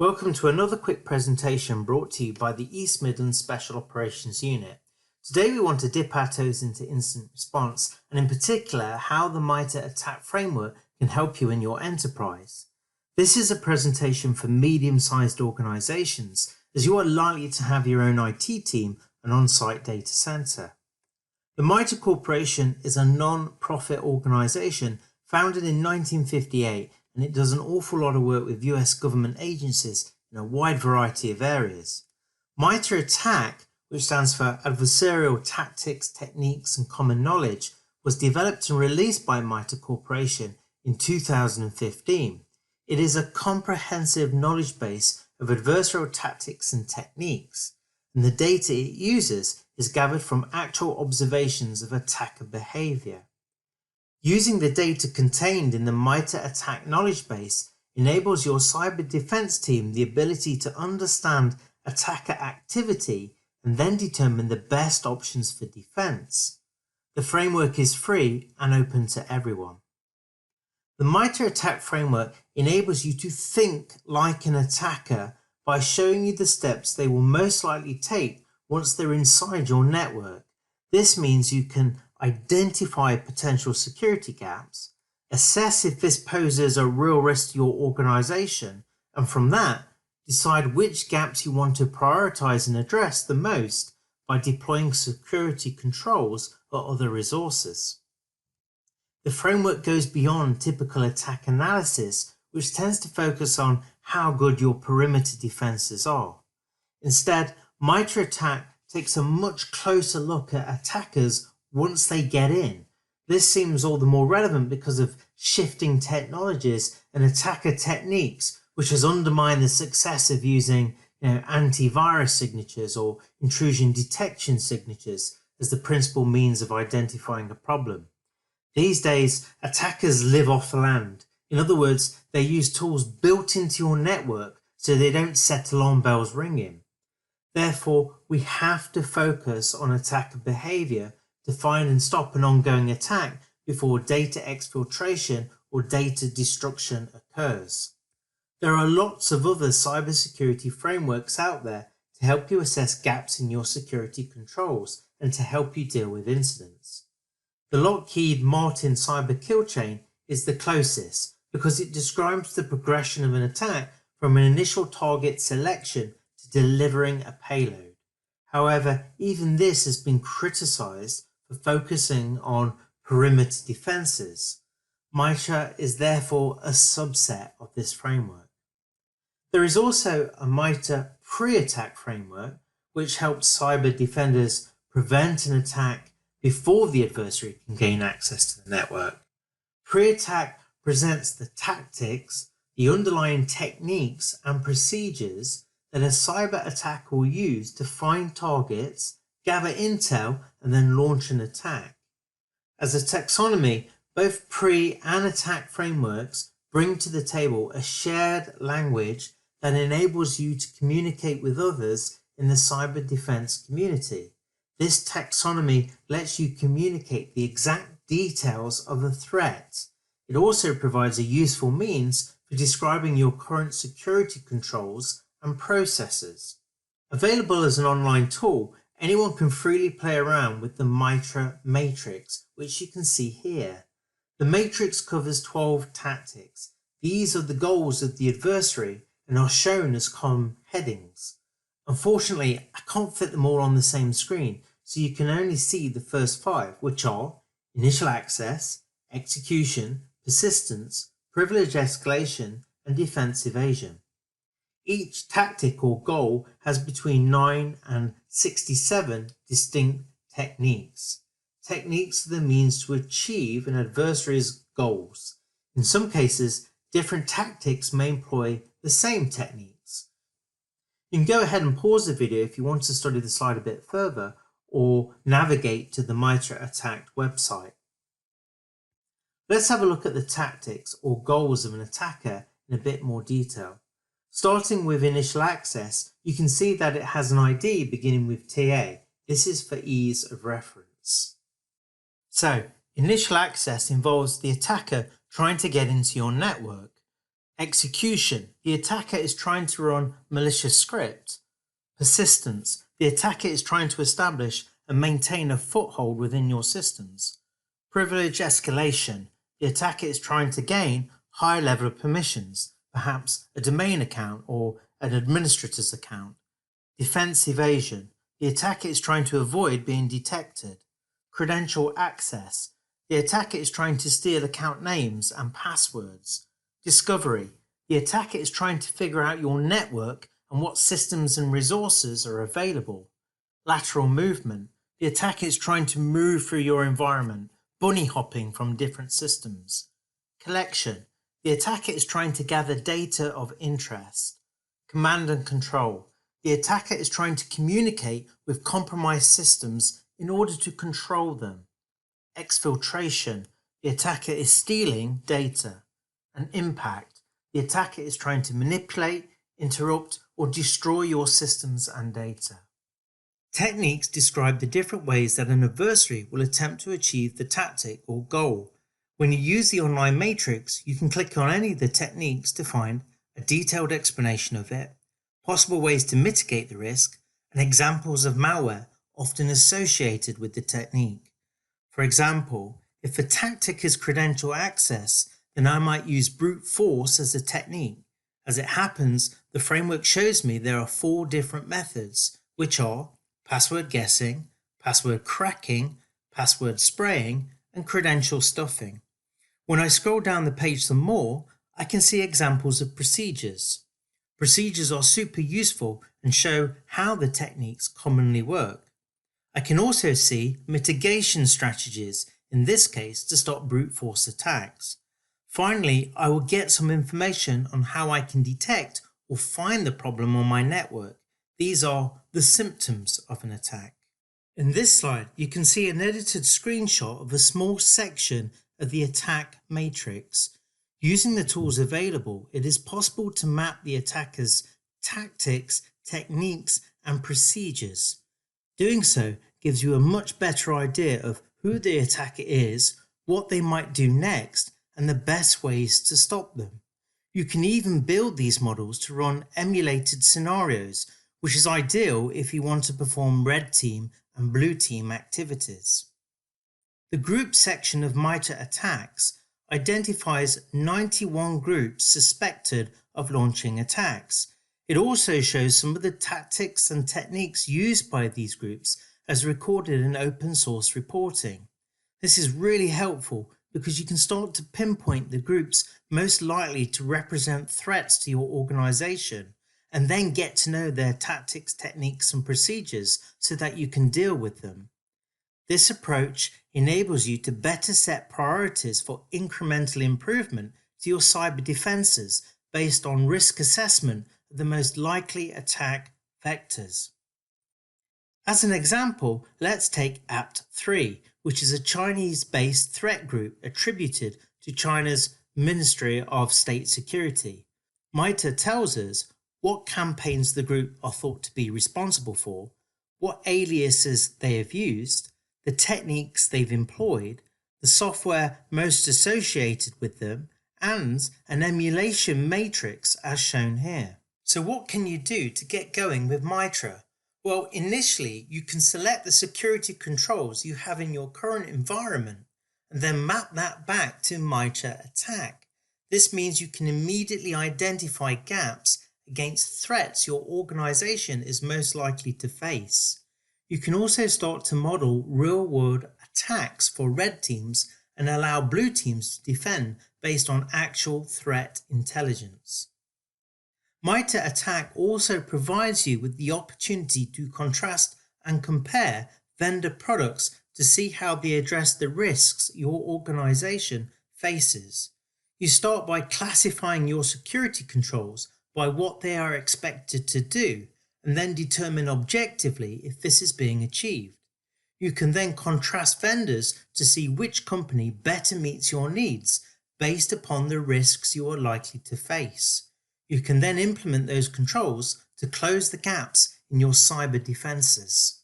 Welcome to another quick presentation brought to you by the East Midlands Special Operations Unit. Today we want to dip our toes into incident response and in particular how the MITRE ATT&CK framework can help you in your enterprise. This is a presentation for medium-sized organisations as you are likely to have your own IT team and on-site data centre. The MITRE Corporation is a non-profit organisation founded in 1958 and it does an awful lot of work with US government agencies in a wide variety of areas. MITRE ATT&CK, which stands for Adversarial Tactics, Techniques and Common Knowledge, was developed and released by MITRE Corporation in 2015. It is a comprehensive knowledge base of adversarial tactics and techniques, and the data it uses is gathered from actual observations of attacker behaviour. Using the data contained in the MITRE ATT&CK knowledge base enables your cyber defense team the ability to understand attacker activity and then determine the best options for defense. The framework is free and open to everyone. The MITRE ATT&CK framework enables you to think like an attacker by showing you the steps they will most likely take once they're inside your network. This means you can identify potential security gaps, assess if this poses a real risk to your organization, and from that, decide which gaps you want to prioritize and address the most by deploying security controls or other resources. The framework goes beyond typical attack analysis, which tends to focus on how good your perimeter defenses are. Instead, MITRE ATT&CK takes a much closer look at attackers once they get in. This seems all the more relevant because of shifting technologies and attacker techniques, which has undermined the success of using antivirus signatures or intrusion detection signatures as the principal means of identifying a problem. These days, attackers live off the land. In other words, they use tools built into your network so they don't set alarm bells ringing. Therefore, we have to focus on attacker behaviour to find and stop an ongoing attack before data exfiltration or data destruction occurs. There are lots of other cybersecurity frameworks out there to help you assess gaps in your security controls and to help you deal with incidents. The Lockheed Martin cyber kill chain is the closest because it describes the progression of an attack from an initial target selection to delivering a payload. However, even this has been criticized for focusing on perimeter defenses. MITRE is therefore a subset of this framework. There is also a MITRE pre-attack framework which helps cyber defenders prevent an attack before the adversary can gain access to the network. Pre-attack presents the tactics, the underlying techniques and procedures that a cyber attacker will use to find targets, gather intel, and then launch an attack. As a taxonomy, both pre- and attack frameworks bring to the table a shared language that enables you to communicate with others in the cyber defense community. This taxonomy lets you communicate the exact details of a threat. It also provides a useful means for describing your current security controls and processes. Available as an online tool, anyone can freely play around with the MITRE matrix, which you can see here. The matrix covers 12 tactics. These are the goals of the adversary and are shown as column headings. Unfortunately, I can't fit them all on the same screen, so you can only see the first 5, which are initial access, execution, persistence, privilege escalation, and defense evasion. Each tactic or goal has between 9 and 67 distinct techniques. Techniques are the means to achieve an adversary's goals. In some cases, different tactics may employ the same techniques. You can go ahead and pause the video if you want to study the slide a bit further or navigate to the MITRE ATT&CK website. Let's have a look at the tactics or goals of an attacker in a bit more detail. Starting with initial access, you can see that it has an ID beginning with TA. This is for ease of reference. So, initial access involves the attacker trying to get into your network. Execution. The attacker is trying to run malicious script. Persistence. The attacker is trying to establish and maintain a foothold within your systems. Privilege escalation. The attacker is trying to gain high level of permissions, perhaps a domain account or an administrator's account. Defense evasion. The attacker is trying to avoid being detected. Credential access. The attacker is trying to steal account names and passwords. Discovery. The attacker is trying to figure out your network and what systems and resources are available. Lateral movement. The attacker is trying to move through your environment, bunny hopping from different systems. Collection. The attacker is trying to gather data of interest. Command and control. The attacker is trying to communicate with compromised systems in order to control them. Exfiltration. The attacker is stealing data. And impact. The attacker is trying to manipulate, interrupt, or destroy your systems and data. Techniques describe the different ways that an adversary will attempt to achieve the tactic or goal. When you use the online matrix, you can click on any of the techniques to find a detailed explanation of it, possible ways to mitigate the risk, and examples of malware often associated with the technique. For example, if a tactic is credential access, then I might use brute force as a technique. As it happens, the framework shows me there are 4 different methods, which are password guessing, password cracking, password spraying, and credential stuffing. When I scroll down the page some more, I can see examples of procedures. Procedures are super useful and show how the techniques commonly work. I can also see mitigation strategies, in this case to stop brute force attacks. Finally, I will get some information on how I can detect or find the problem on my network. These are the symptoms of an attack. In this slide, you can see an edited screenshot of a small section of the attack matrix. Using the tools available, it is possible to map the attacker's tactics, techniques, and procedures. Doing so gives you a much better idea of who the attacker is, what they might do next, and the best ways to stop them. You can even build these models to run emulated scenarios, which is ideal if you want to perform red team and blue team activities. The group section of MITRE ATT&CK identifies 91 groups suspected of launching attacks. It also shows some of the tactics and techniques used by these groups as recorded in open source reporting. This is really helpful because you can start to pinpoint the groups most likely to represent threats to your organization and then get to know their tactics, techniques, and procedures so that you can deal with them. This approach enables you to better set priorities for incremental improvement to your cyber defenses based on risk assessment of the most likely attack vectors. As an example, let's take ATT&CK, which is a Chinese-based threat group attributed to China's Ministry of State Security. MITRE tells us what campaigns the group are thought to be responsible for, what aliases they have used, the techniques they've employed, the software most associated with them, and an emulation matrix as shown here. So what can you do to get going with MITRE? Well, initially you can select the security controls you have in your current environment and then map that back to MITRE ATT&CK. This means you can immediately identify gaps against threats your organization is most likely to face. You can also start to model real-world attacks for red teams and allow blue teams to defend based on actual threat intelligence. MITRE ATT&CK also provides you with the opportunity to contrast and compare vendor products to see how they address the risks your organization faces. You start by classifying your security controls by what they are expected to do and then determine objectively if this is being achieved. You can then contrast vendors to see which company better meets your needs based upon the risks you are likely to face. You can then implement those controls to close the gaps in your cyber defenses.